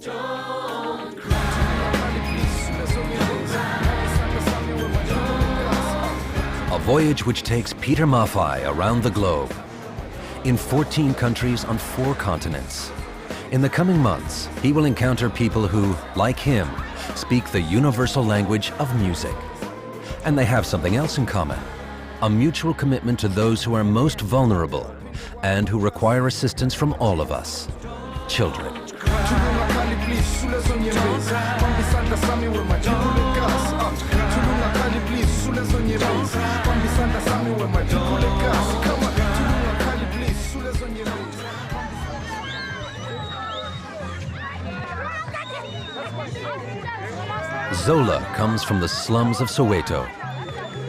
A voyage which takes Peter Maffay around the globe, in 14 countries on 4 continents. In the coming months, he will encounter people who, like him, speak the universal language of music. And they have something else in common, a mutual commitment to those who are most vulnerable and who require assistance from all of us, children. Zola comes from the slums of Soweto.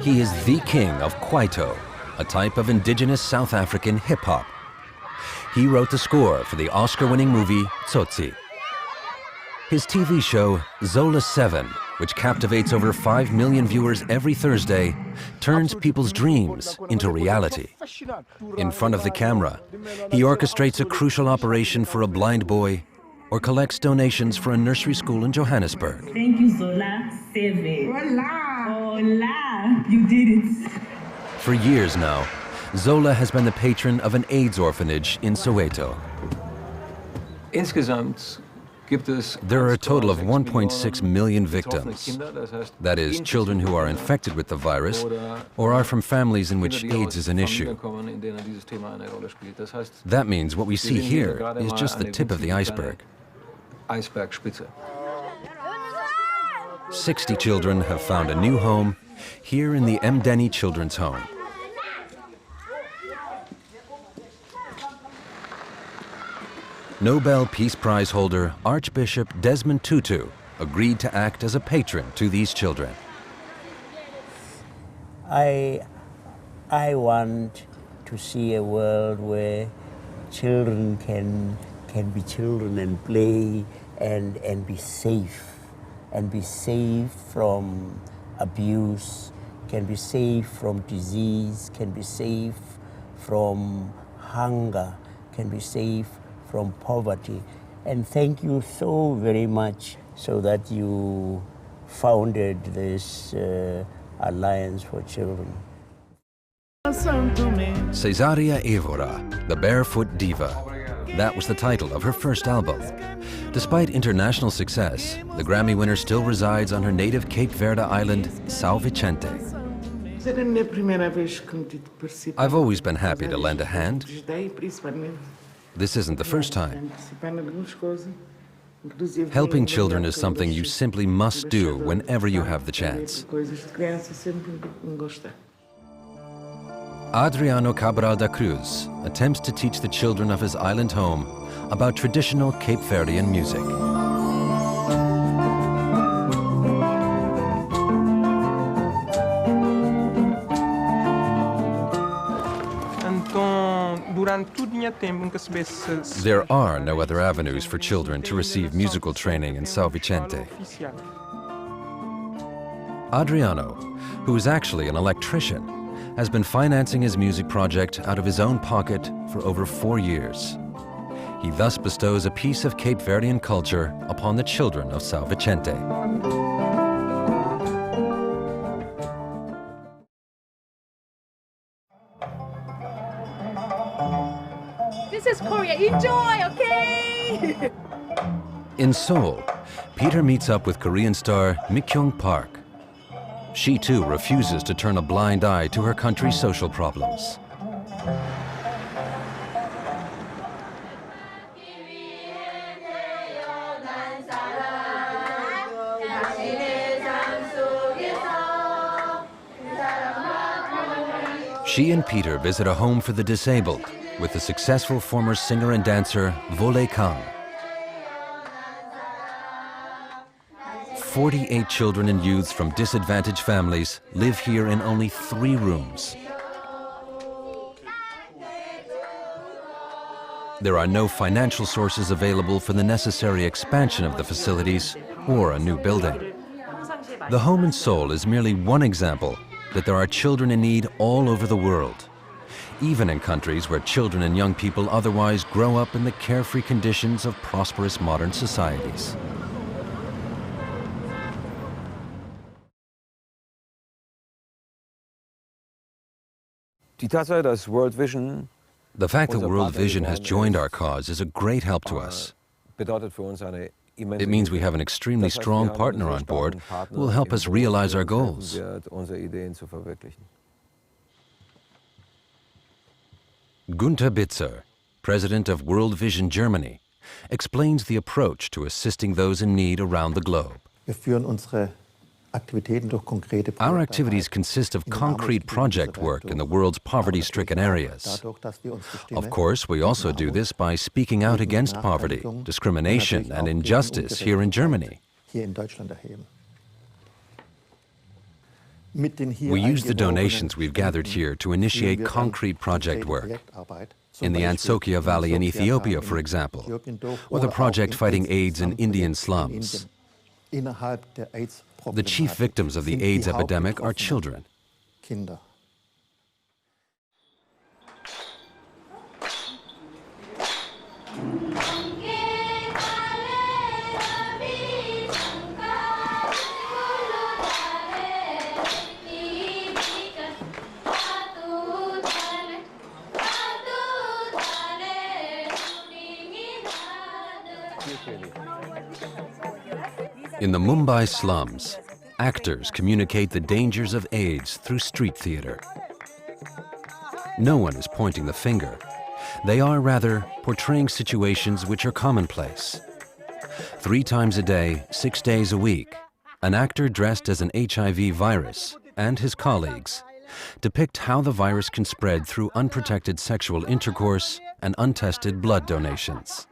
He is the king of Kwaito, a type of indigenous South African hip-hop. He wrote the score for the Oscar-winning movie Tsotsi. His TV show, Zola 7, which captivates over 5 million viewers every Thursday, turns people's dreams into reality. In front of the camera, he orchestrates a crucial operation for a blind boy or collects donations for a nursery school in Johannesburg. Thank you, Zola 7. Hola! Hola! You did it. For years now, Zola has been the patron of an AIDS orphanage in Soweto. There are a total of 1.6 million victims. That is, children who are infected with the virus or are from families in which AIDS is an issue. That means what we see here is just the tip of the iceberg. 60 children have found a new home here in the Mdeni Children's Home. Nobel Peace Prize holder Archbishop Desmond Tutu agreed to act as a patron to these children. I want to see a world where children can be children and play and be safe from abuse, can be safe from disease, can be safe from hunger, can be safe from poverty. And thank you so very much so that you founded this Alliance for Children. Cesaria Evora, the Barefoot Diva. That was the title of her first album. Despite international success, the Grammy winner still resides on her native Cape Verde island, São Vicente. I've always been happy to lend a hand. This isn't the first time. Helping children is something you simply must do whenever you have the chance. Adriano Cabral da Cruz attempts to teach the children of his island home about traditional Cape Verdean music. There are no other avenues for children to receive musical training in São Vicente. Adriano, who is actually an electrician, has been financing his music project out of his own pocket for over 4 years. He thus bestows a piece of Cape Verdean culture upon the children of São Vicente. This is Korea. Enjoy, okay? In Seoul, Peter meets up with Korean star Mi-kyung Park. She too refuses to turn a blind eye to her country's social problems. She and Peter visit a home for the disabled with the successful former singer and dancer Volé Kang. 48 children and youths from disadvantaged families live here in only 3 rooms. There are no financial sources available for the necessary expansion of the facilities or a new building. The home in Seoul is merely one example that there are children in need all over the world. even in countries where children and young people otherwise grow up in the carefree conditions of prosperous modern societies. Die Tatsache, dass World Vision The fact that World Vision has joined our cause is a great help to us. bedeutet für uns eine immense It means we have an extremely Das heißt, strong wir haben partner einen on sehr board starken Partner who will help im us Boot, realize der our uns helfen goals. wird, unsere Ideen zu verwirklichen. Gunther Bitzer, president of World Vision Germany, explains the approach to assisting those in need around the globe. Wir führen unsere Aktivitäten durch konkrete Our activities Projektarbeit consist of in den concrete Armutsgebieten project dieser work Welt in the durch. world's Aber poverty-stricken natürlich auch areas. dadurch, dass wir unsere Stimme Of course, we also do this by speaking out gegen against poverty, Benachteiligung und discrimination, natürlich auch and gegen injustice here in Germany. hier in Deutschland erheben. Mit den hier We use the eingeworfenen donations we've gathered Spenden here to führen initiate wir dann concrete project konkrete work. Projektarbeit, In the zum Beispiel Ansokia Valley in Sophia Ethiopia, Town for in example, Äthiopien durch or the oder auch project im fighting AIDS in AIDS-Slum-Projekt Indian in slums. Indien. Innerhalb der The chief AIDS-Problematik victims of the sind die AIDS epidemic are Hauptbetroffenen children. Kinder. In the Mumbai slums, actors communicate the dangers of AIDS through street theater. No one is pointing the finger. They are rather portraying situations which are commonplace. 3 times a day, 6 days a week, an actor dressed as an HIV virus and his colleagues depict how the virus can spread through unprotected sexual intercourse and untested blood donations.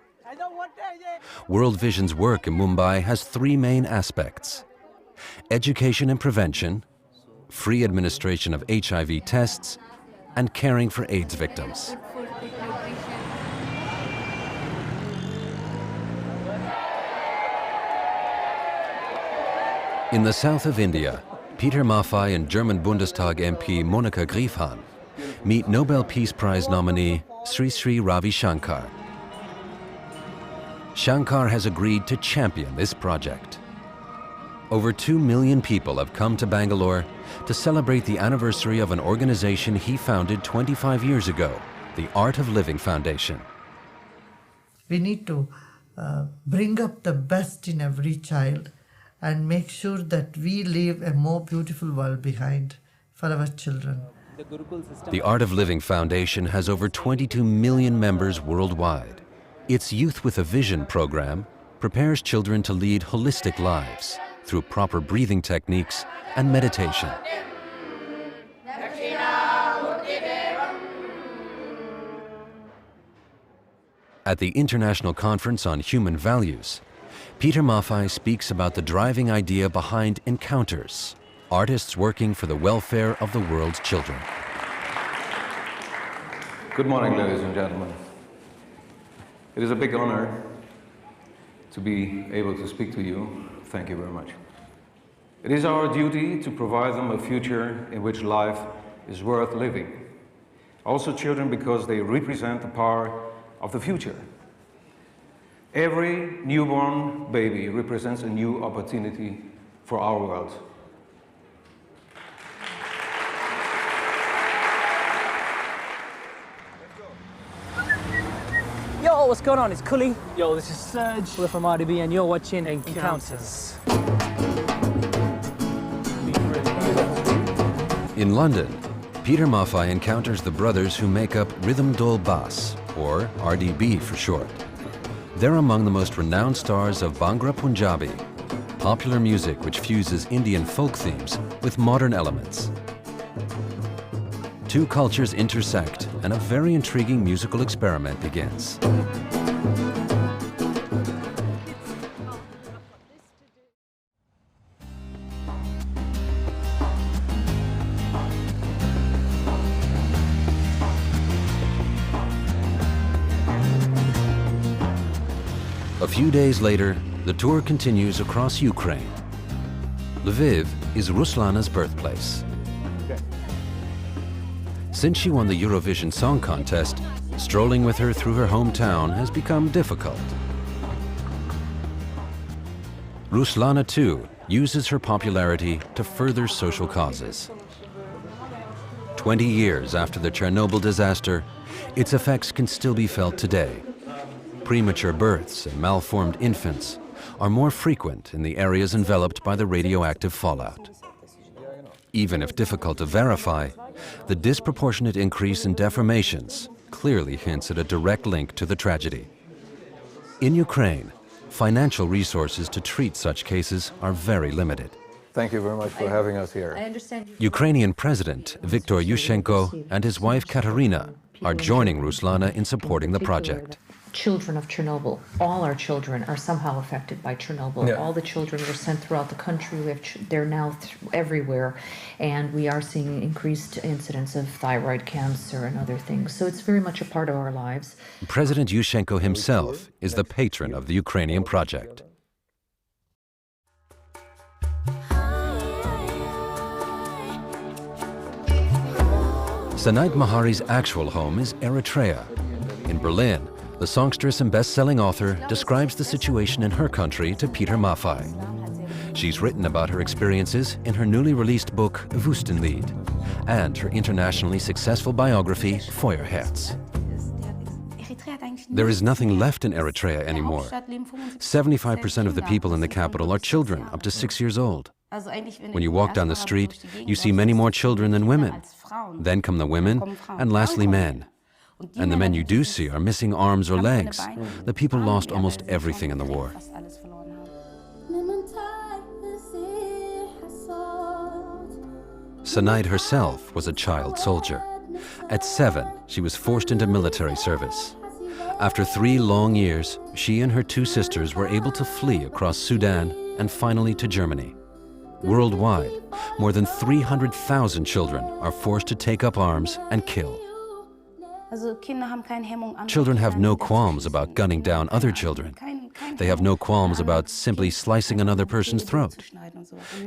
World Vision's work in Mumbai has 3 main aspects: education and prevention, free administration of HIV tests, and caring for AIDS victims. In the south of India, Peter Maffay and German Bundestag MP Monika Griefhahn meet Nobel Peace Prize nominee Sri Sri Ravi Shankar. Shankar has agreed to champion this project. Over 2 million people have come to Bangalore to celebrate the anniversary of an organization he founded 25 years ago, the Art of Living Foundation. We need to bring up the best in every child and make sure that we leave a more beautiful world behind for our children. The Art of Living Foundation has over 22 million members worldwide. Its Youth with a Vision program prepares children to lead holistic lives through proper breathing techniques and meditation. At the International Conference on Human Values, Peter Maffay speaks about the driving idea behind Encounters, artists working for the welfare of the world's children. Good morning, ladies and gentlemen. It is a big honor to be able to speak to you. Thank you very much. It is our duty to provide them a future in which life is worth living. Also children, because they represent the power of the future. Every newborn baby represents a new opportunity for our world. Yo, what's going on? It's Cully. Yo, this is Serge. We're from RDB and you're watching Encounters. In London, Peter Maffay encounters the brothers who make up Rhythm Dole Bass, or RDB for short. They're among the most renowned stars of Bhangra Punjabi, popular music which fuses Indian folk themes with modern elements. 2 cultures intersect and a very intriguing musical experiment begins. A few days later, the tour continues across Ukraine. Lviv is Ruslana's birthplace. Since she won the Eurovision Song Contest, strolling with her through her hometown has become difficult. Ruslana, too, uses her popularity to further social causes. 20 years after the Chernobyl disaster, its effects can still be felt today. Premature births and malformed infants are more frequent in the areas enveloped by the radioactive fallout. Even if difficult to verify, the disproportionate increase in deformations clearly hints at a direct link to the tragedy. In Ukraine, financial resources to treat such cases are very limited. Thank you very much for having us here. I understand. Ukrainian President Viktor Yushchenko and his wife Katerina are joining Ruslana in supporting the project. Children of Chernobyl, all our children are somehow affected by Chernobyl. Yeah. All the children were sent throughout the country. They're now everywhere, and we are seeing increased incidence of thyroid cancer and other things. So it's very much a part of our lives. President Yushchenko himself is the patron of the Ukrainian project. Sanait Mahari's actual home is Eritrea. In Berlin, the songstress and best-selling author describes the situation in her country to Peter Maffay. She's written about her experiences in her newly released book, Wüstenlied, and her internationally successful biography, Feuerherz. There is nothing left in Eritrea anymore. 75% of the people in the capital are children up to 6 years old. When you walk down the street, you see many more children than women. Then come the women, and lastly men. And the men you do see are missing arms or legs. The people lost almost everything in the war. Sanait herself was a child soldier. At 7, she was forced into military service. After 3 long years, she and her 2 sisters were able to flee across Sudan and finally to Germany. Worldwide, more than 300,000 children are forced to take up arms and kill. Children have no qualms about gunning down other children. They have no qualms about simply slicing another person's throat.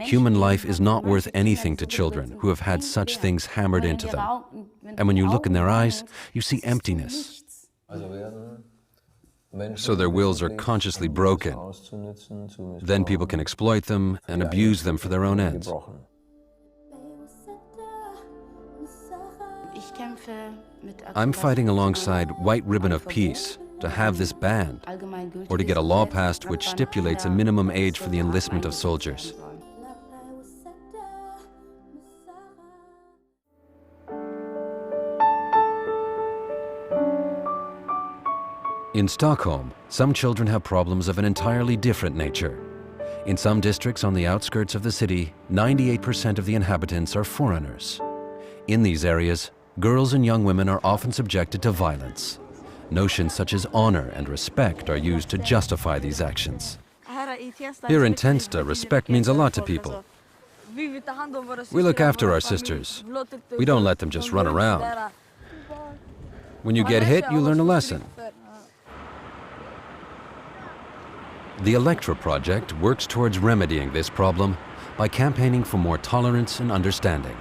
Human life is not worth anything to children who have had such things hammered into them. And when you look in their eyes, you see emptiness. So their wills are consciously broken. Then people can exploit them and abuse them for their own ends. I'm fighting alongside White Ribbon of Peace to have this banned, or to get a law passed which stipulates a minimum age for the enlistment of soldiers. In Stockholm, some children have problems of an entirely different nature. In some districts on the outskirts of the city, 98% of the inhabitants are foreigners. In these areas, girls and young women are often subjected to violence. Notions such as honor and respect are used to justify these actions. Here in Tensta, respect means a lot to people. We look after our sisters. We don't let them just run around. When you get hit, you learn a lesson. The Electra project works towards remedying this problem by campaigning for more tolerance and understanding.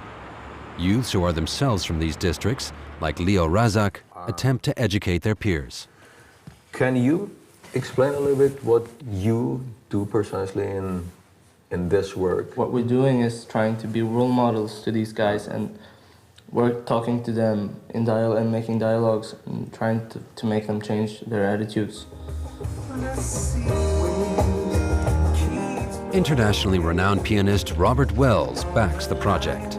Youths who are themselves from these districts, like Leo Razak, attempt to educate their peers. Can you explain a little bit what you do personally in this work? What we're doing is trying to be role models to these guys, and we're talking to them in dialogue and making dialogues and trying to make them change their attitudes. Internationally renowned pianist Robert Wells backs the project.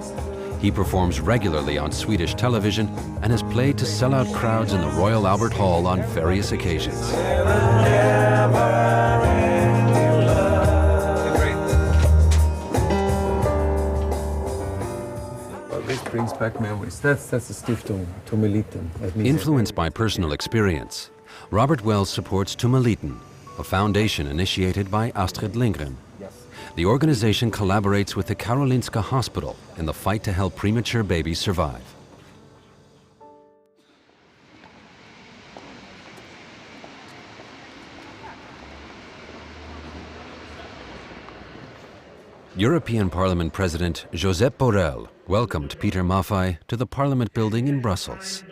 He performs regularly on Swedish television and has played to sell-out crowds in the Royal Albert Hall on various occasions. This brings back memories. That's the Stiftung Tummeliten. Influenced by personal experience, Robert Wells supports Tummeliten, a foundation initiated by Astrid Lindgren. The organization collaborates with the Karolinska Hospital in the fight to help premature babies survive. European Parliament President Josep Borrell welcomed Peter Maffay to the Parliament building in Brussels.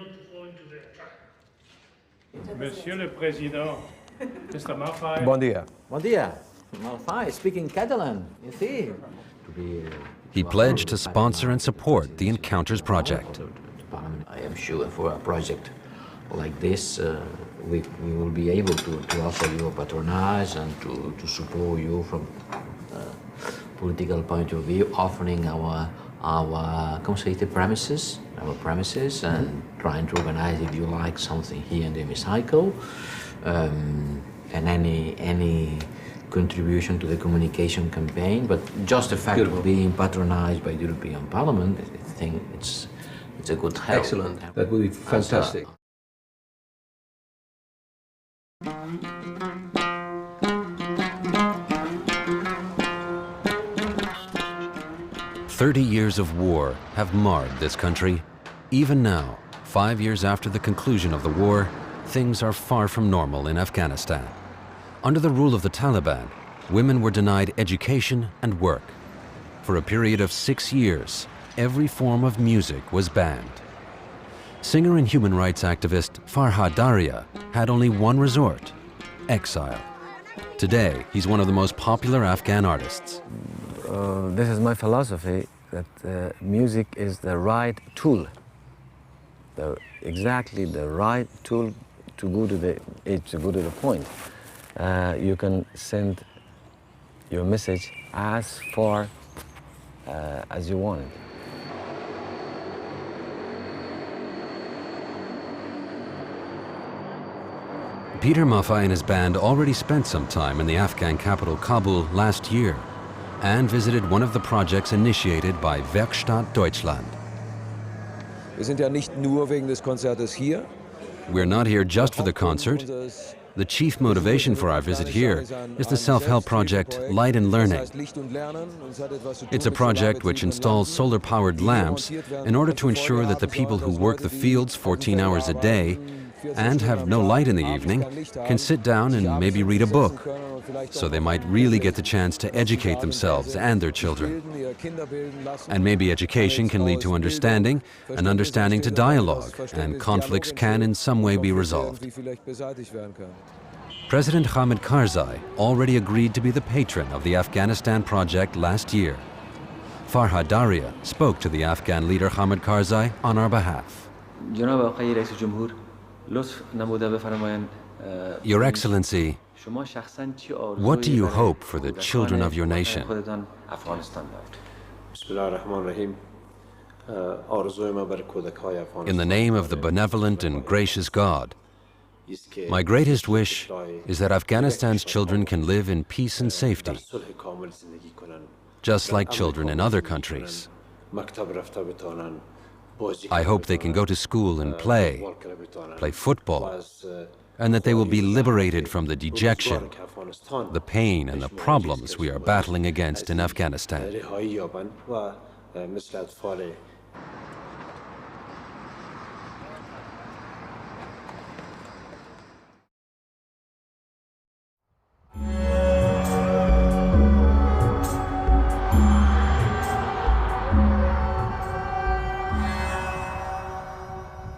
Monsieur le Président, Mr. Maffay. Bon dia. Bon dia. Maffay, speaking Catalan, you see. He pledged to sponsor and support the Encounters project. I am sure for a project like this, we will be able to offer you patronage and to support you from political point of view, offering our premises, and trying to organize, if you like, something here in the hemicycle, and any contribution to the communication campaign. But just the fact of being patronized by the European Parliament, I think it's a good help. Excellent. That would be fantastic. "30 years of war have marred this country. Even now, 5 years after the conclusion of the war, things are far from normal in Afghanistan. Under the rule of the Taliban, women were denied education and work. For a period of 6 years, every form of music was banned. Singer and human rights activist Farhad Daria had only one resort: exile. Today, he's one of the most popular Afghan artists. This is my philosophy, that music is the right tool, exactly the right tool to go to the point. You can send your message as far as you want it. Peter Maffay and his band already spent some time in the Afghan capital Kabul last year and visited one of the projects initiated by Werkstatt Deutschland. Wir sind ja nicht nur wegen des Konzertes hier. We're not here just for the concert. The chief motivation for our visit here is the self-help project Light and Learning. It's a project which installs solar-powered lamps in order to ensure that the people who work the fields 14 hours a day and have no light in the evening can sit down and maybe read a book, so they might really get the chance to educate themselves and their children. And maybe education can lead to understanding, and understanding to dialogue, and conflicts can in some way be resolved. President Hamid Karzai already agreed to be the patron of the Afghanistan project last year. Farhad Daria spoke to the Afghan leader Hamid Karzai on our behalf. Your Excellency, what do you hope for the children of your nation? In the name of the benevolent and gracious God, my greatest wish is that Afghanistan's children can live in peace and safety, just like children in other countries. I hope they can go to school and play football, and that they will be liberated from the dejection, the pain, and the problems we are battling against in Afghanistan.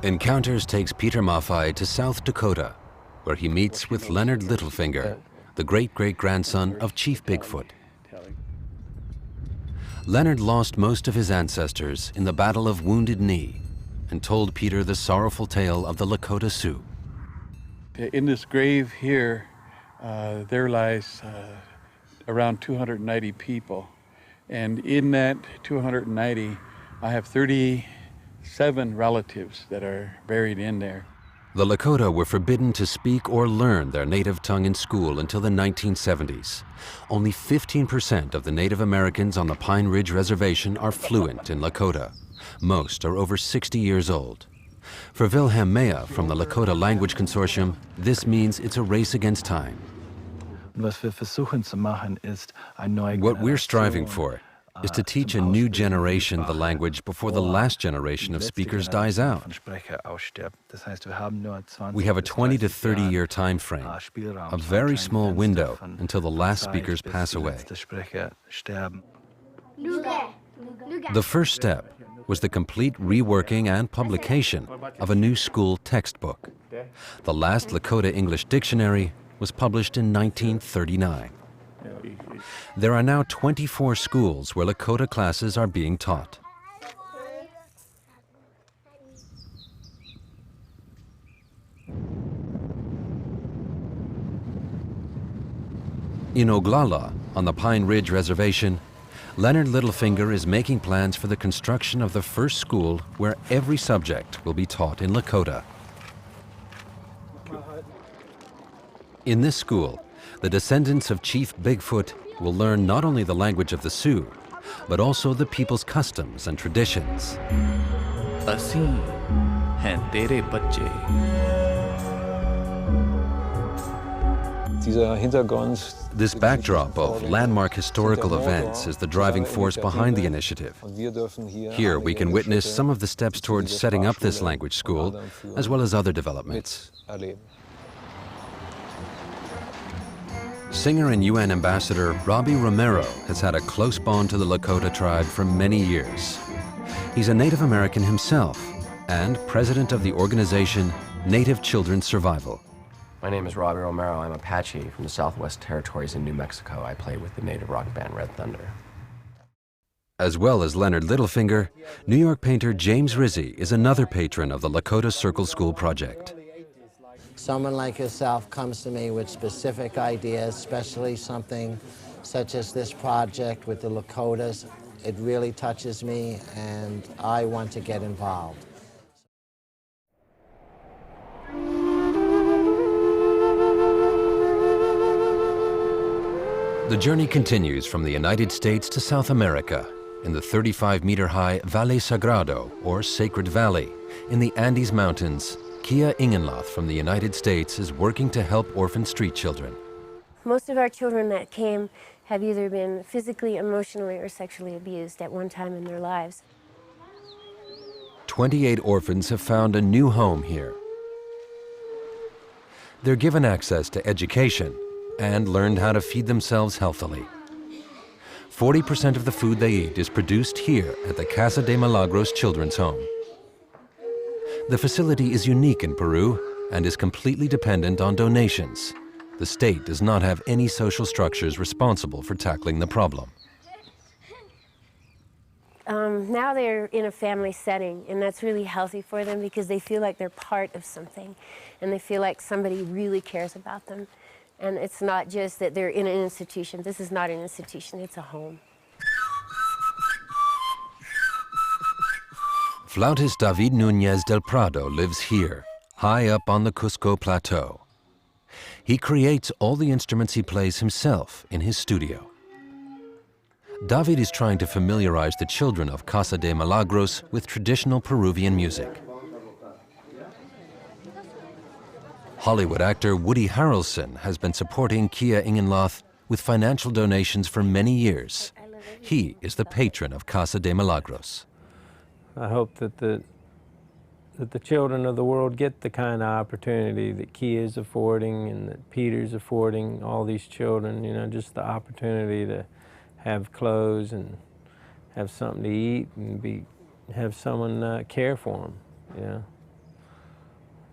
Encounters takes Peter Maffay to South Dakota, where he meets with Leonard Littlefinger, the great-great-grandson of Chief Bigfoot. Leonard lost most of his ancestors in the Battle of Wounded Knee and told Peter the sorrowful tale of the Lakota Sioux. In this grave here, there lies around 290 people. And in that 290, I have 37 relatives that are buried in there. The Lakota were forbidden to speak or learn their native tongue in school until the 1970s. Only 15% of the Native Americans on the Pine Ridge Reservation are fluent in Lakota. Most are over 60 years old. For Wilhelm Meyer from the Lakota Language Consortium, this means it's a race against time. What we're striving for is to teach a new generation the language before the last generation of speakers dies out. We have a 20 to 30 year time frame, a very small window until the last speakers pass away. The first step was the complete reworking and publication of a new school textbook. The last Lakota English dictionary was published in 1939. There are now 24 schools where Lakota classes are being taught. In Oglala, on the Pine Ridge Reservation, Leonard Littlefinger is making plans for the construction of the first school where every subject will be taught in Lakota. In this school, the descendants of Chief Bigfoot will learn not only the language of the Sioux, but also the people's customs and traditions. ਅਸੀਂ हैं तेरे बच्चे. This backdrop of landmark historical events is the driving force behind the initiative. Here we can witness some of the steps towards setting up this language school, as well as other developments. Singer and UN Ambassador Robbie Romero has had a close bond to the Lakota tribe for many years. He's a Native American himself and president of the organization Native Children's Survival. My name is Robbie Romero. I'm Apache from the Southwest Territories in New Mexico. I play with the native rock band Red Thunder. As well as Leonard Littlefinger, New York painter James Rizzi is another patron of the Lakota Circle School project. Someone like yourself comes to me with specific ideas, especially something such as this project with the Lakotas. It really touches me, and I want to get involved. The journey continues from the United States to South America in the 35-meter-high Valle Sagrado, or Sacred Valley, in the Andes Mountains. Kia Ingenloth from the United States is working to help orphan street children. Most of our children that came have either been physically, emotionally, or sexually abused at one time in their lives. 28 orphans have found a new home here. They're given access to education and learned how to feed themselves healthily. 40% of the food they eat is produced here at the Casa de Milagros Children's Home. The facility is unique in Peru and is completely dependent on donations. The state does not have any social structures responsible for tackling the problem. Now they're in a family setting, and that's really healthy for them because they feel like they're part of something, and they feel like somebody really cares about them. And it's not just that they're in an institution. This is not an institution, it's a home. Flautist David Núñez del Prado lives here, high up on the Cusco Plateau. He creates all the instruments he plays himself in his studio. David is trying to familiarize the children of Casa de Milagros with traditional Peruvian music. Hollywood actor Woody Harrelson has been supporting Kia Ingenloth with financial donations for many years. He is the patron of Casa de Milagros. I hope that the children of the world get the kind of opportunity that Kia is affording and that Peter's affording all these children, you know, just the opportunity to have clothes and have something to eat and have someone care for them, you know.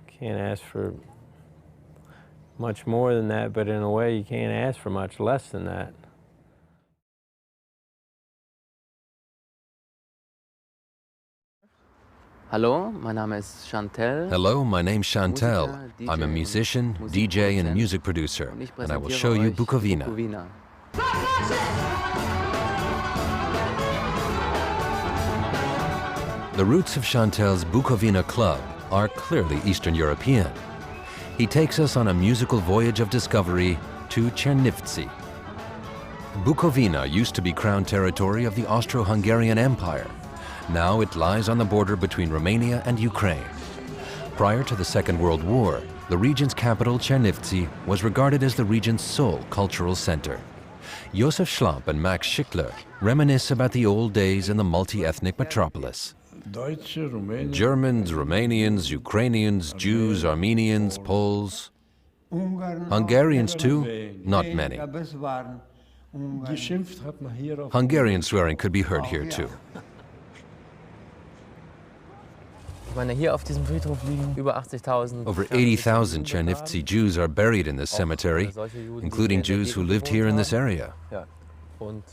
Can't ask for much more than that, but in a way you can't ask for much less than that. Hallo, mein Name ist Chantel. Hello, my name's Chantel. I'm a musician, DJ, and music producer, and I will show you Bukovina. The roots of Chantel's Bukovina club are clearly Eastern European. He takes us on a musical voyage of discovery to Černivci. Bukovina used to be crown territory of the Austro-Hungarian Empire. Now it lies on the border between Romania and Ukraine. Prior to the Second World War, the region's capital, Černivci, was regarded as the region's sole cultural center. Josef Schlamp and Max Schickler reminisce about the old days in the multi-ethnic metropolis. Germans, Romanians, Ukrainians, Jews, Armenians, Poles. Hungarians too? Not many. Hungarian swearing could be heard here too. Over 80,000 Chernivtsi Jews are buried in this cemetery, including Jews who lived here in this area. And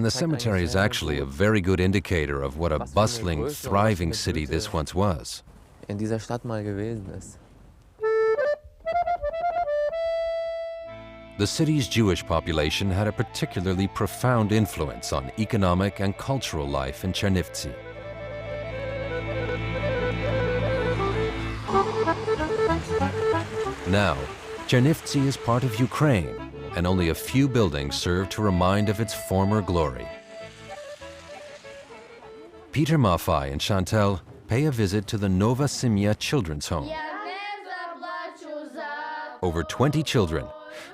the cemetery is actually a very good indicator of what a bustling, thriving city this once was. The city's Jewish population had a particularly profound influence on economic and cultural life in Chernivtsi. Now, Chernivtsi is part of Ukraine, and only a few buildings serve to remind of its former glory. Peter Maffay and Chantel pay a visit to the Nova Simya Children's Home. Over 20 children,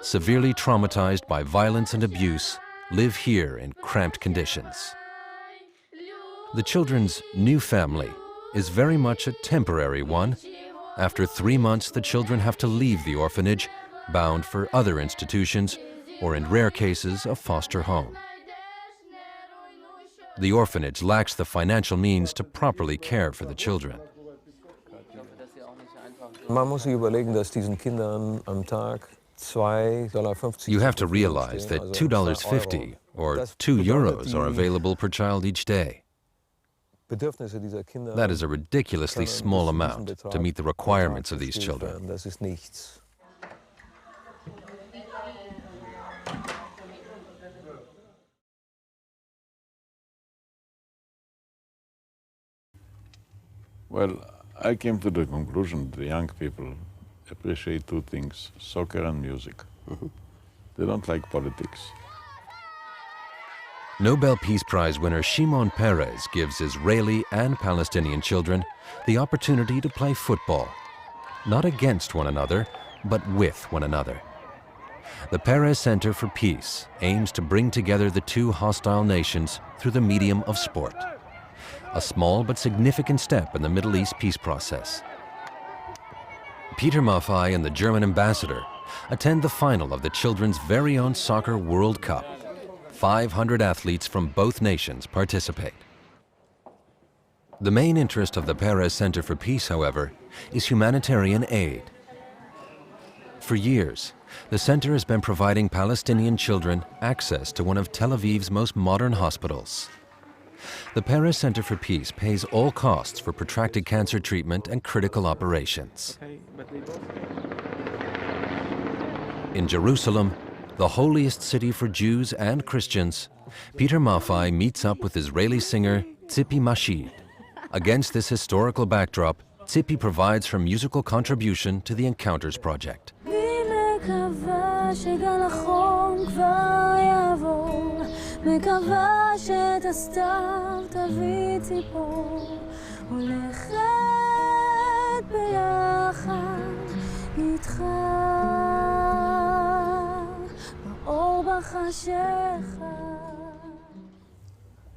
severely traumatized by violence and abuse, live here in cramped conditions. The children's new family is very much a temporary one. After 3 months, the children have to leave the orphanage, bound for other institutions, or in rare cases, a foster home. The orphanage lacks the financial means to properly care for the children. You have to realize that $2.50 or €2 are available per child each day. That is a ridiculously small amount to meet the requirements of these children. Well, I came to the conclusion that the young people appreciate two things: soccer and music. They don't like politics. Nobel Peace Prize winner Shimon Peres gives Israeli and Palestinian children the opportunity to play football, not against one another, but with one another. The Peres Center for Peace aims to bring together the two hostile nations through the medium of sport, a small but significant step in the Middle East peace process. Peter Maffay and the German ambassador attend the final of the children's very own Soccer World Cup. 500 athletes from both nations participate. The main interest of the Peres Center for Peace, however, is humanitarian aid. For years, the center has been providing Palestinian children access to one of Tel Aviv's most modern hospitals. The Peres Center for Peace pays all costs for protracted cancer treatment and critical operations. In Jerusalem, the holiest city for Jews and Christians, Peter Maffay meets up with Israeli singer Tzipi Mashid. Against this historical backdrop, Tzipi provides her musical contribution to the Encounters project.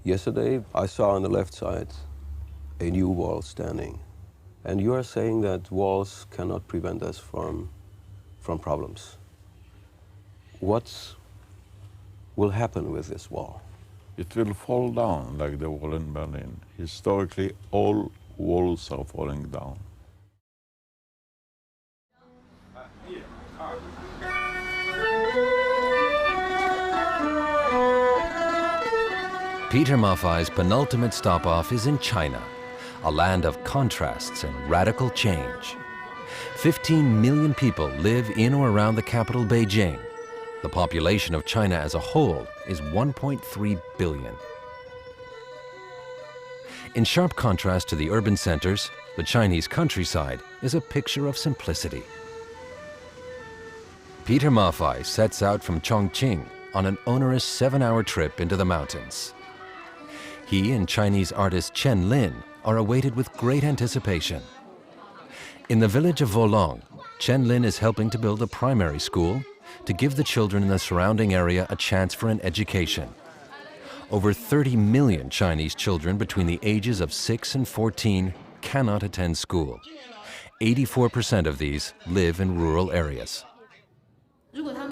Yesterday, I saw on the left side a new wall standing. And you are saying that walls cannot prevent us from problems. What will happen with this wall? It will fall down like the wall in Berlin. Historically, all walls are falling down. Peter Maffay's penultimate stop-off is in China, a land of contrasts and radical change. 15 million people live in or around the capital, Beijing. The population of China as a whole is 1.3 billion. In sharp contrast to the urban centers, the Chinese countryside is a picture of simplicity. Peter Maffay sets out from Chongqing on an onerous 7-hour trip into the mountains. He and Chinese artist Chen Lin are awaited with great anticipation. In the village of Wolong, Chen Lin is helping to build a primary school to give the children in the surrounding area a chance for an education. Over 30 million Chinese children between the ages of 6 and 14 cannot attend school. 84% of these live in rural areas.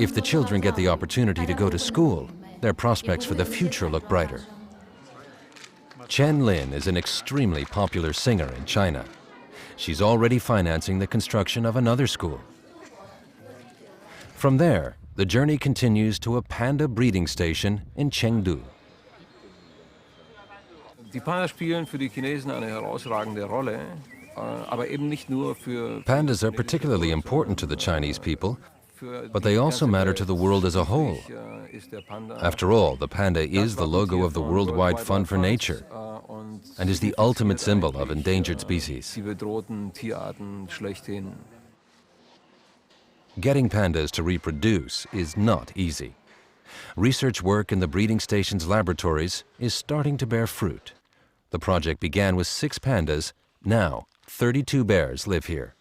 If the children get the opportunity to go to school, their prospects for the future look brighter. Chen Lin is an extremely popular singer in China. She's already financing the construction of another school. From there, the journey continues to a panda breeding station in Chengdu. Die Panda spielen für die Chinesen eine herausragende Rolle, aber eben nicht nur für... Pandas are particularly important to the Chinese people, but they also matter to the world as a whole. After all, the panda is the logo of the Worldwide Fund for Nature and is the ultimate symbol of endangered species. Die bedrohten Tierarten schlechthin. Getting pandas to reproduce is not easy. Research work in the breeding station's laboratories is starting to bear fruit. The project began with 6 pandas. Now, 32 bears live here.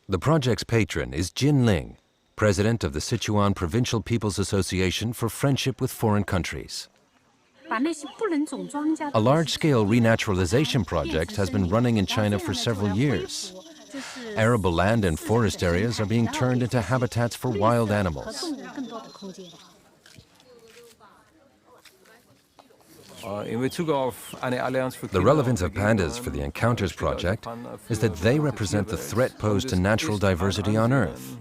The project's patron is Jin Ling, president of the Sichuan Provincial People's Association for Friendship with Foreign Countries. A large-scale renaturalization project has been running in China for several years. Arable land and forest areas are being turned into habitats for wild animals. The relevance of pandas for the Encounters project is that they represent the threat posed to natural diversity on Earth.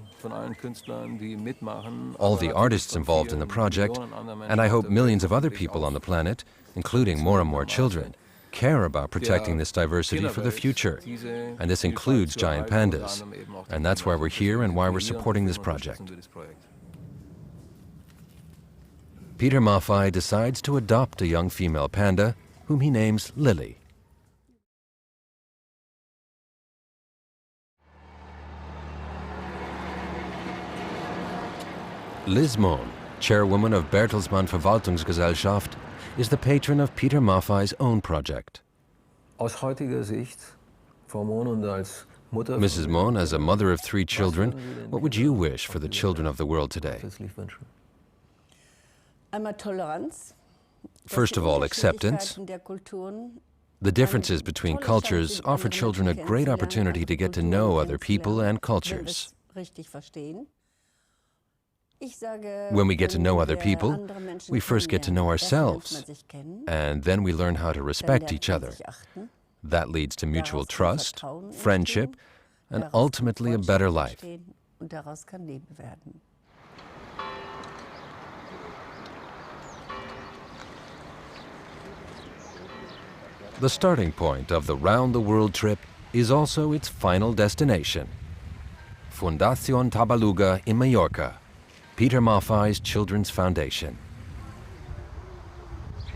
All the artists involved in the project, and I hope millions of other people on the planet, including more and more children, care about protecting this diversity for the future. And this includes giant pandas. And that's why we're here and why we're supporting this project. Peter Maffay decides to adopt a young female panda, whom he names Lily. Liz Mohn, chairwoman of Bertelsmann Verwaltungsgesellschaft, is the patron of Peter Maffay's own project. Aus heutiger Sicht, Frau Mohn, und als Mutter... Mrs. Mohn, as a mother of 3 children, what would you wish for the children of the world today? First of all, acceptance. The differences between cultures offer children a great opportunity to get to know other people and cultures. When we get to know other people, we first get to know ourselves, and then we learn how to respect each other. That leads to mutual trust, friendship, and ultimately a better life. The starting point of the round-the-world trip is also its final destination. Fundación Tabaluga in Mallorca, Peter Maffay's Children's Foundation.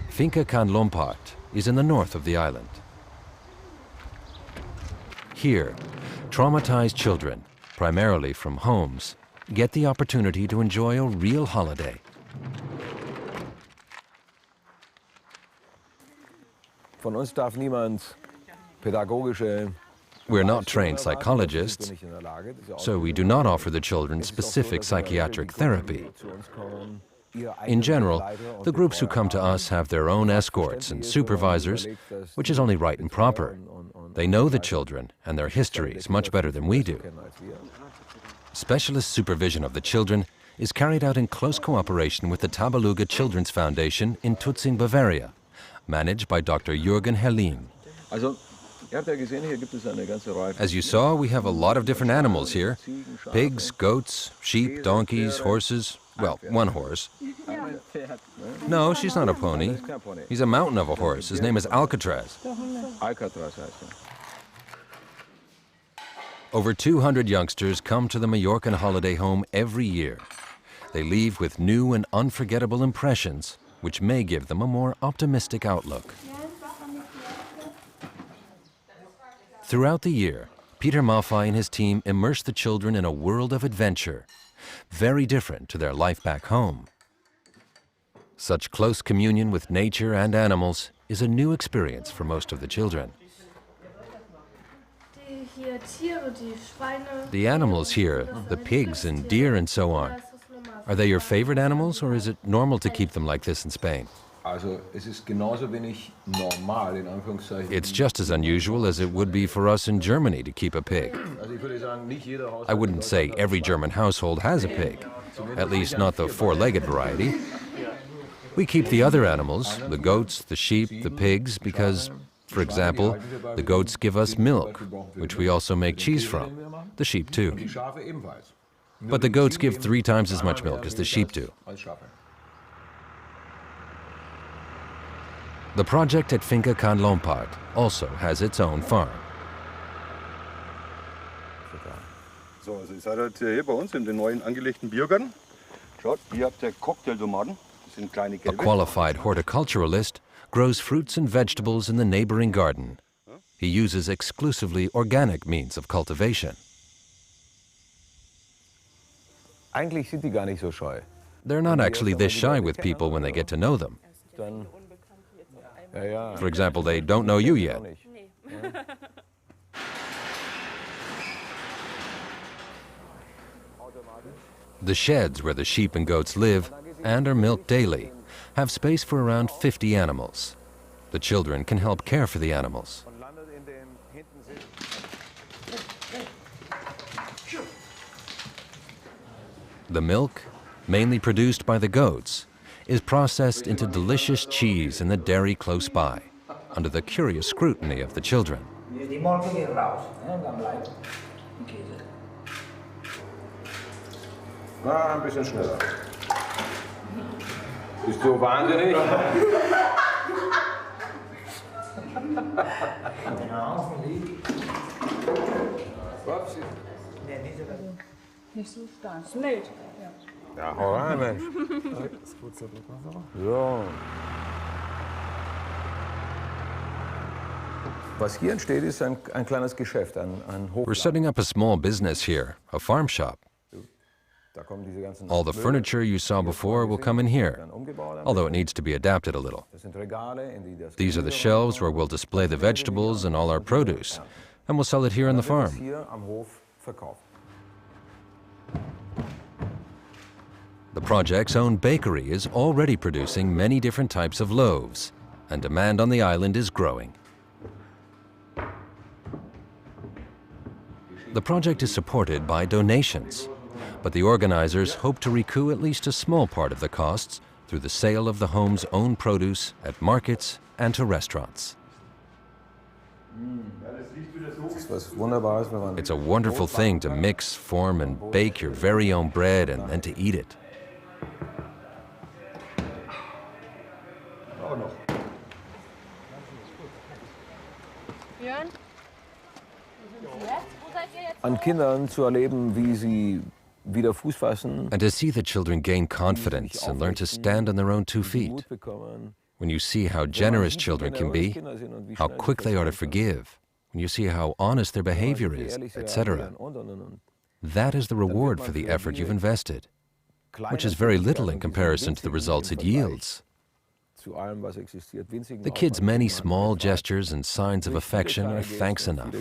Finca Can Lompart is in the north of the island. Here, traumatized children, primarily from homes, get the opportunity to enjoy a real holiday. Von uns darf niemand pädagogische... We're not trained psychologists, so we do not offer the children specific psychiatric therapy. In general, the groups who come to us have their own escorts and supervisors, which is only right and proper. They know the children and their histories much better than we do. Specialist supervision of the children is carried out in close cooperation with the Tabaluga Children's Foundation in Tutzing, Bavaria, managed by Dr. Jürgen Herlin. As you saw, we have a lot of different animals here. Pigs, goats, sheep, donkeys, horses. Well, one horse. No, she's not a pony. He's a mountain of a horse. His name is Alcatraz. Over 200 youngsters come to the Mallorcan holiday home every year. They leave with new and unforgettable impressions, which may give them a more optimistic outlook. Throughout the year, Peter Maffay and his team immerse the children in a world of adventure, very different to their life back home. Such close communion with nature and animals is a new experience for most of the children. The animals here, the pigs and deer and so on, are they your favorite animals, or is it normal to keep them like this in Spain? It's just as unusual as it would be for us in Germany to keep a pig. I wouldn't say every German household has a pig, at least not the four-legged variety. We keep the other animals, the goats, the sheep, the pigs, because, for example, the goats give us milk, which we also make cheese from, the sheep too. But the goats give 3 times as much milk as the sheep do. The project at Finca Can Lompard also has its own farm. So, also ihr seid heute hier bei uns in den neuen angelegten Biogarten. Schaut, hier habt ihr Cocktailtomaten. Das sind kleine A gelbe. qualified horticulturalist grows fruits and vegetables in the neighboring garden. He uses exclusively organic means of cultivation. Eigentlich sind die gar nicht so scheu. They're not actually this shy with people when they get to know them. For example, they don't know you yet. The sheds where the sheep and goats live and are milked daily have space for around 50 animals. The children can help care for the animals. The milk, mainly produced by the goats, is processed into delicious cheese in the dairy close by, under the curious scrutiny of the children. Na, ein bisschen schneller. Bist du wahnsinnig? Nicht so stark. Schnell. Ja, hau rein, Mensch. So. Was hier entsteht, ist ein kleines Geschäft, ein We're setting up a small business here, a farm shop. All the furniture you saw before will come in here, although it needs to be adapted a little. These are the shelves where we'll display the vegetables and all our produce, and we'll sell it here on the farm. The project's own bakery is already producing many different types of loaves, and demand on the island is growing. The project is supported by donations, but the organizers hope to recoup at least a small part of the costs through the sale of the home's own produce at markets and to restaurants. It's a wonderful thing to mix, form, and bake your very own bread and then to eat it. An Kindern zu erleben, wie sie wieder Fuß fassen. And to see the children gain confidence and learn to stand on their own 2 feet. When you see how generous children can be, how quick they are to forgive, when you see how honest their behavior is, etc. That is the reward for the effort you've invested, which is very little in comparison to the results it yields. The kids' many small gestures and signs of affection are thanks enough.